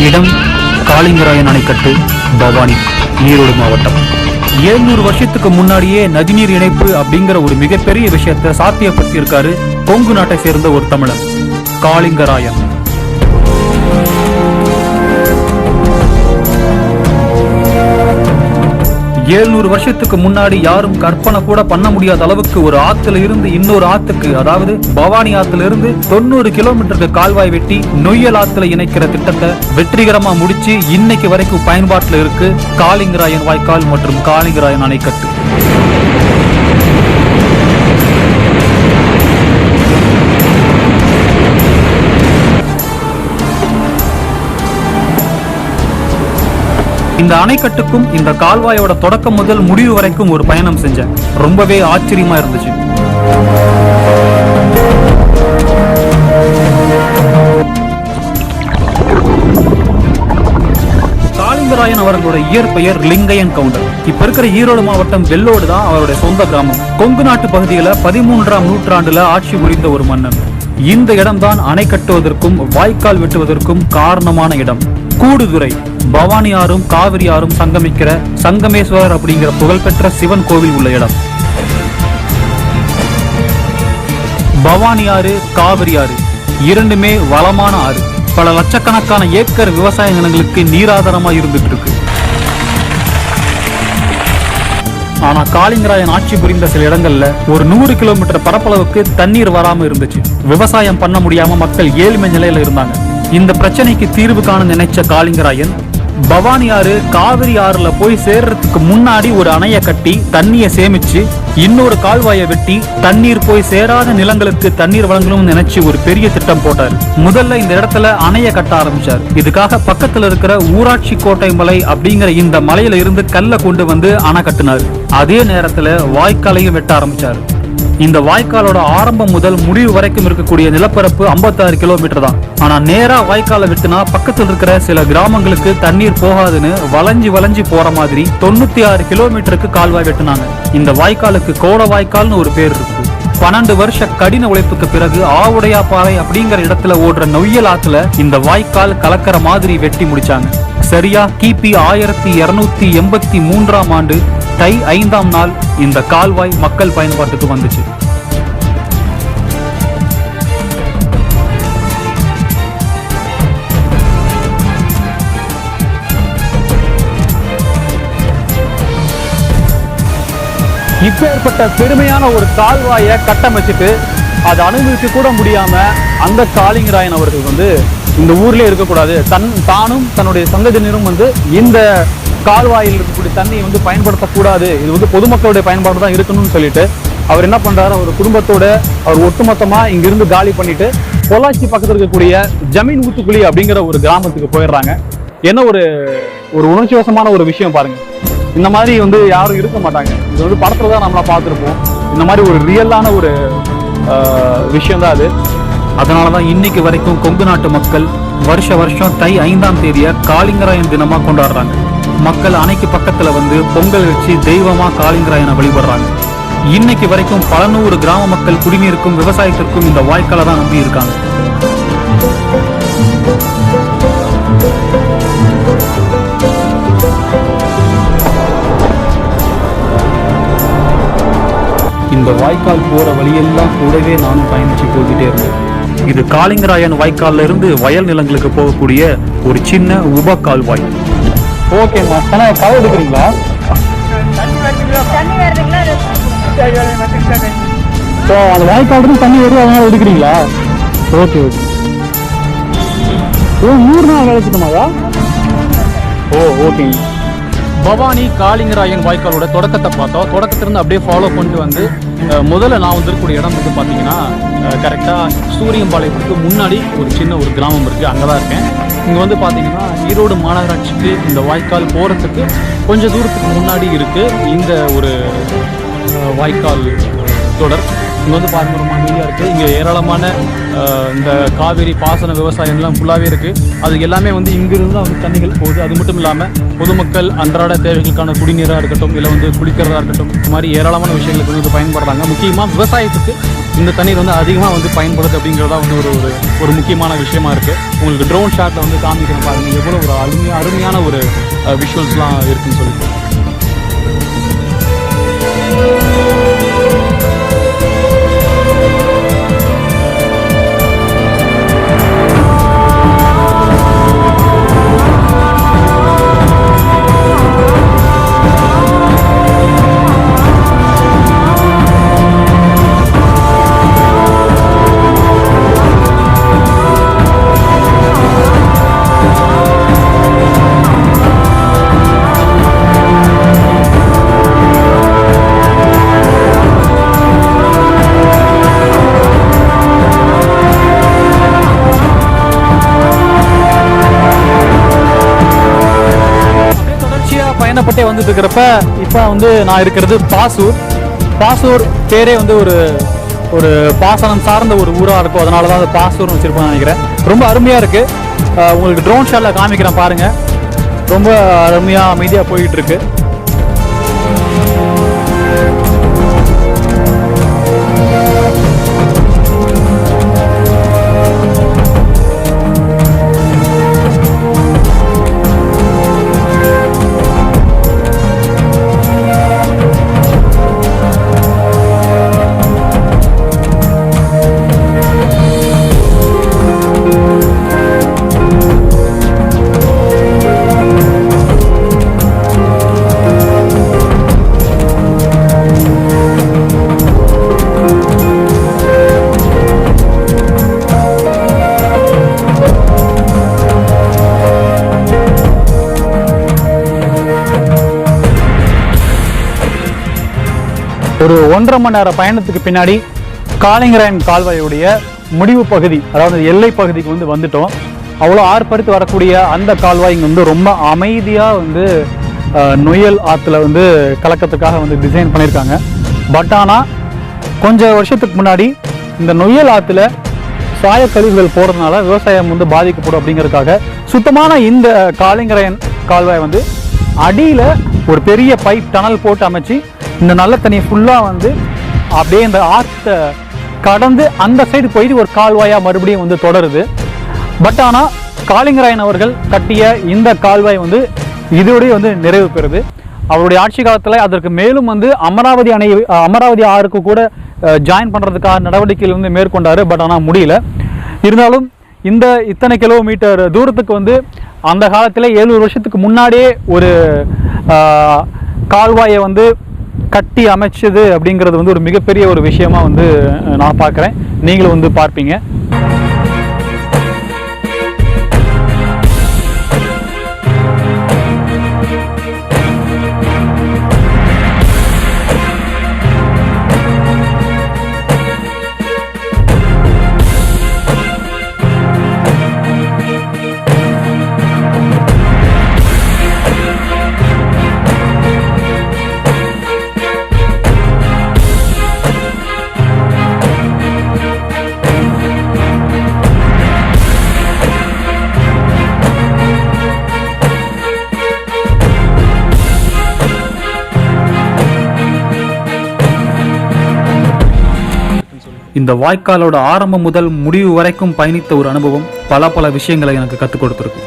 இடம் காளிங்கராயன் அணைக்கட்டு, பவானி, ஈரோடு மாவட்டம். 700 வருஷத்துக்கு முன்னாடியே நதிநீர் இணைப்பு அப்படிங்கிற ஒரு மிகப்பெரிய விஷயத்தை சாத்தியப்படுத்தி இருக்காரு கொங்கு நாட்டை சேர்ந்த ஒரு தமிழன், காளிங்கராயன். ஏழ்நூறு வருஷத்துக்கு முன்னாடி யாரும் கற்பனை கூட பண்ண முடியாத அளவுக்கு ஒரு ஆத்துல இருந்து இன்னொரு ஆத்துக்கு, அதாவது பவானி ஆத்துல இருந்து 90 கிலோமீட்டருக்கு கால்வாய் வெட்டி நொய்யல் ஆத்துல இணைக்கிற திட்டத்தை வெற்றிகரமா முடிச்சு இன்னைக்கு வரைக்கும் பயன்பாட்டில் இருக்கு காளிங்கராயன் வாய்க்கால் மற்றும் காளிங்கராயன் அணைக்கட்டு. இந்த அணைக்கட்டுக்கும் இந்த கால்வாயோட தொடக்கம் முதல் முடிவு வரைக்கும் ஒரு பயணம் செஞ்சேன். ரொம்பவே ஆச்சரியமா இருந்துச்சு. காளிங்கராயன் அவர்களோட இயற்பெயர் லிங்கையன் கவுண்டர். இப்ப இருக்கிற ஈரோடு மாவட்டம் வெள்ளோடு தான் அவருடைய சொந்த கிராமம். கொங்கு நாட்டு பகுதியில 13ஆம் நூற்றாண்டுல ஆட்சி புரிந்த ஒரு மன்னன். இந்த இடம்தான் அணை கட்டுவதற்கும் வாய்க்கால் வெட்டுவதற்கும் காரணமான இடம். கூடுதுறை, பவானி ஆறும் காவிரி ஆறும் சங்கமிக்கிற சங்கமேஸ்வரர் அப்படிங்கிற புகழ்பெற்ற சிவன் கோவில் உள்ள இடம். பவானி ஆறு, காவிரி ஆறு இரண்டுமே வளமான ஆறு. பல லட்சக்கணக்கான ஏக்கர் விவசாய நிலங்களுக்கு நீராதாரமா இருந்துட்டு இருக்கு. ஆனா காளிங்கராயன் ஆட்சி புரிந்த சில இடங்கள்ல ஒரு 100 கிலோமீட்டர் பரப்பளவுக்கு தண்ணீர் வராம இருந்துச்சு. விவசாயம் பண்ண முடியாம மக்கள் ஏழ்மை நிலையில இருந்தாங்க. இந்த பிரச்சனைக்கு தீர்வு காண நினைச்ச காளிங்கராயன் பவானி ஆறு காவிரி ஆறுல போய் சேர்றதுக்கு முன்னாடி ஒரு அணையை கட்டி தண்ணியை சேமிச்சு இன்னொரு கால்வாயை வெட்டி தண்ணீர் போய் சேராத நிலங்களுக்கு தண்ணீர் வழங்கணும்னு நினைச்சு ஒரு பெரிய திட்டம் போட்டார். முதல்ல இந்த இடத்துல அணையை கட்ட ஆரம்பிச்சார். இதுக்காக பக்கத்துல இருக்கிற ஊராட்சி கோட்டை மலை அப்படிங்கிற இந்த மலையில இருந்து கல்லை கொண்டு வந்து அணை கட்டினார். அதே நேரத்துல வாய்க்காலையும் வெட்ட ஆரம்பிச்சார். இந்த வாய்க்காலோட ஆரம்பம் முதல் முடிவு வரைக்கும் இருக்கக்கூடிய நிலப்பரப்பு 56 கிலோமீட்டர் தான். ஆனா நேரா வாய்க்காலை விட்டுனா பக்கத்தில் இருக்கிற சில கிராமங்களுக்கு தண்ணீர் போகாதுன்னு வளைஞ்சு போற மாதிரி 96 கிலோமீட்டருக்கு கால்வாய் வெட்டினாங்க. இந்த வாய்க்காலுக்கு கோட வாய்க்கால்னு ஒரு பேர் இருக்கு. 12 வருஷ கடின உழைப்புக்கு பிறகு ஆவுடையா பாறை அப்படிங்கிற இடத்துல ஓடுற நொய்யல் ஆத்துல இந்த வாய்க்கால் கலக்கிற மாதிரி வெட்டி முடிச்சாங்க. சரியா கிபி 1283ஆம் ஆண்டு தை 5ஆம் நாள் இந்த கால்வாய் மக்கள் பயன்பாட்டுக்கு வந்துச்சு. இப்பேற்பட்ட பெருமையான ஒரு கால்வாயை கட்டமைச்சிட்டு அதை அனுபவிக்க கூட முடியாம அந்த காளிங்கராயன் அவர்கள் இந்த ஊர்லயே இருக்கக்கூடாது, தானும் தன்னுடைய சங்கதினரும் இந்த கால்வாயில் இருக்கக்கூடிய தண்ணியை பயன்படுத்தக்கூடாது, இது பொதுமக்களுடைய பயன்பாடு தான் இருக்கணும்னு சொல்லிட்டு அவர் என்ன பண்றாரு, அவர் குடும்பத்தோட அவர் ஒட்டுமொத்தமா இங்கிருந்து காலி பண்ணிட்டு பொள்ளாச்சி பக்கத்தில் இருக்கக்கூடிய ஜமீன் ஊத்துக்குழி அப்படிங்கிற ஒரு கிராமத்துக்கு போயிடுறாங்க. என்ன ஒரு உணர்ச்சி வசமான ஒரு விஷயம் பாருங்க. இந்த மாதிரி யாரும் இருக்க மாட்டாங்க. இது படத்துல தான் நம்மளா பார்த்துருப்போம். இந்த மாதிரி ஒரு ரியலான ஒரு விஷயம் தான் அது. அதனாலதான் இன்னைக்கு வரைக்கும் கொங்கு நாட்டு மக்கள் வருஷம் தை 5ஆம் தேதியை காளிங்கராயன் தினமா கொண்டாடுறாங்க. மக்கள் அணைக்கு பக்கத்துல பொங்கல் வச்சு தெய்வமா காளிங்கராயனை வழிபடுறாங்க. இன்னைக்கு வரைக்கும் பல 100 கிராம மக்கள் குடிநீருக்கும் விவசாயத்திற்கும் இந்த வாய்க்காலை தான் நம்பி இருக்காங்க. இந்த வாய்க்கால் போற வழியெல்லாம் கூடவே நானும் பயணிச்சு போய்கிட்டே இருந்தேன். இது காளிங்கராயன் வாய்க்கால்ல இருந்து வயல் நிலங்களுக்கு போகக்கூடிய ஒரு சின்ன உப கால்வாய். ஓகேம்மா, கால் எடுக்கிறீங்களா? அந்த வாய்க்கால் இருந்து தண்ணி வரும், அதனால எடுக்கிறீங்களா? Okay okay. 100 நாள் வேலைச்சுட்டோமாதா? ஓ ஓகேங்க. பவானி காளிங்கராயன் வாய்க்காலோட தொடக்கத்தை பார்த்தோம். தொடக்கத்திலிருந்து அப்படியே ஃபாலோ பண்ணிட்டு முதல்ல நான் இருக்கக்கூடிய இடம் பார்த்தீங்கன்னா கரெக்டாக சூரியம்பாளையத்துக்கு முன்னாடி ஒரு சின்ன ஒரு கிராமம் இருக்குது, அங்கே தான் இருக்கேன். இங்கே பார்த்தீங்கன்னா ஈரோடு மாநகராட்சிக்கு இந்த வாய்க்கால் போகிறதுக்கு கொஞ்சம் தூரத்துக்கு முன்னாடி இருக்குது இந்த ஒரு வாய்க்கால் தொடர். இங்கே வந்து பாருங்க ரொம்ப அமைதியாக இருக்குது. இங்கே ஏராளமான இந்த காவேரி பாசன விவசாயம்லாம் ஃபுல்லாகவே இருக்குது. அது எல்லாமே வந்து இங்கிருந்து தான் வந்து தண்ணிகள் போகுது. அது மட்டும் இல்லாமல் பொதுமக்கள் அன்றாட தேவைகளுக்கான குடிநீராக இருக்கட்டும், இல்லை வந்து குளிக்கிறதா இருக்கட்டும், இந்த மாதிரி ஏராளமான விஷயங்களுக்கு வந்து பயன்படுறாங்க. முக்கியமாக விவசாயத்துக்கு இந்த தண்ணீர் வந்து அதிகமாக வந்து பயன்படுது அப்படிங்கிறதா வந்து ஒரு முக்கியமான விஷயமா இருக்குது. உங்களுக்கு ட்ரோன் ஷாட்டில் வந்து காமிக்கிறேன் பாருங்கள், எவ்வளோ ஒரு அருமையான ஒரு விஷுவல்ஸ்லாம் இருக்குதுன்னு சொல்லிட்டு. பயணப்பட்டே வந்துட்டு இருக்கிறப்ப இப்போ வந்து நான் இருக்கிறது பாசூர் பேரே வந்து ஒரு பாசனம் சார்ந்த ஒரு ஊராக இருக்கும். அதனால தான் அது பாசூர்னு வச்சுருப்போம்னு நினைக்கிறேன். ரொம்ப அருமையாக இருக்குது. உங்களுக்கு ட்ரோன் ஷாட்டில் காமிக்கிறேன் பாருங்கள். ரொம்ப அருமையாக அமைதியாக போயிட்டு இருக்கு. ஒரு 1.5 மணி நேர பயணத்துக்கு பின்னாடி காளிங்கராயன் கால்வாயுடைய முடிவு பகுதி, அதாவது எல்லை பகுதிக்கு வந்து வந்துட்டோம். அவ்வளோ ஆர்ப்பரித்து வரக்கூடிய அந்த கால்வாய் இங்கே வந்து ரொம்ப அமைதியாக வந்து நொய்யல் ஆற்றுல வந்து கலக்கத்துக்காக வந்து டிசைன் பண்ணியிருக்காங்க. பட் ஆனால் கொஞ்சம் வருஷத்துக்கு முன்னாடி இந்த நொய்யல் ஆற்றுல சாயக்கழிவுகள் போடுறதுனால விவசாயம் வந்து பாதிக்கப்படும் அப்படிங்கிறதுக்காக சுத்தமான இந்த காளிங்கராயன் கால்வாய் வந்து அடியில் ஒரு பெரிய பைப் டனல் போட்டு அமைச்சு இந்த நல்ல தண்ணியை ஃபுல்லாக வந்து அப்படியே இந்த ஆற்றை கடந்து அந்த சைடு போயிட்டு ஒரு கால்வாயாக மறுபடியும் வந்து தொடருது. பட் ஆனால் காளிங்கராயன் அவர்கள் கட்டிய இந்த கால்வாய் வந்து இதோடய வந்து நிறைவு பெறுது. அவருடைய ஆட்சி காலத்தில் அதற்கு மேலும் வந்து அமராவதி ஆறுக்கு கூட ஜாயின் பண்ணுறதுக்காக நடவடிக்கைகள் வந்து மேற்கொண்டார். பட் ஆனால் முடியல. இருந்தாலும் இத்தனை கிலோமீட்டர் தூரத்துக்கு வந்து அந்த காலத்தில் 700 வருஷத்துக்கு முன்னாடியே ஒரு கால்வாயை வந்து கட்டி அமைச்சது அப்படிங்கிறது வந்து ஒரு மிகப்பெரிய ஒரு விஷயமா வந்து நான் பார்க்குறேன். நீங்களும் வந்து பார்ப்பீங்க. இந்த வாய்க்காலோட ஆரம்பம் முதல் முடிவு வரைக்கும் பயணித்த ஒரு அனுபவம் பல விஷயங்களை எனக்கு கற்றுக் கொடுத்துருக்கு.